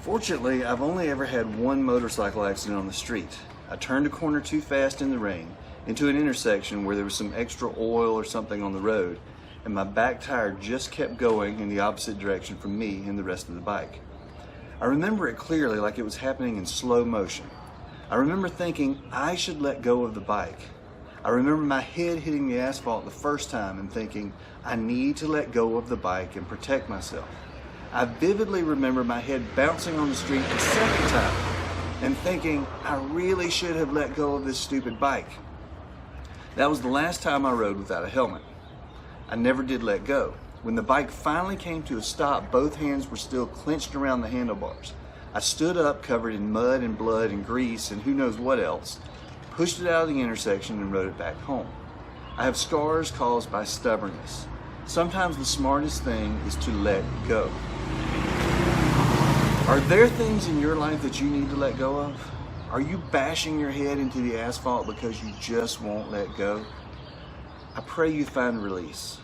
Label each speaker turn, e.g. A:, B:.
A: Fortunately, I've only ever had one motorcycle accident on the street. I turned a corner too fast in the rain into an intersection where there was some extra oil or something on the road, and my back tire just kept going in the opposite direction from me and the rest of the bike. I remember it clearly, like it was happening in slow motion. I remember thinking I should let go of the bike. I remember my head hitting the asphalt the first time and thinking I need to let go of the bike and protect myself. I vividly remember my head bouncing on the street the second time and thinking I really should have let go of this stupid bike. That was the last time I rode without a helmet. I never did let go. When the bike finally came to a stop, both hands were still clenched around the handlebars. I stood up, covered in mud and blood and grease and who knows what else, pushed it out of the intersection and rode it back home. I have scars caused by stubbornness. Sometimes the smartest thing is to let go. Are there things in your life that you need to let go of? Are you bashing your head into the asphalt because you just won't let go? I pray you find release.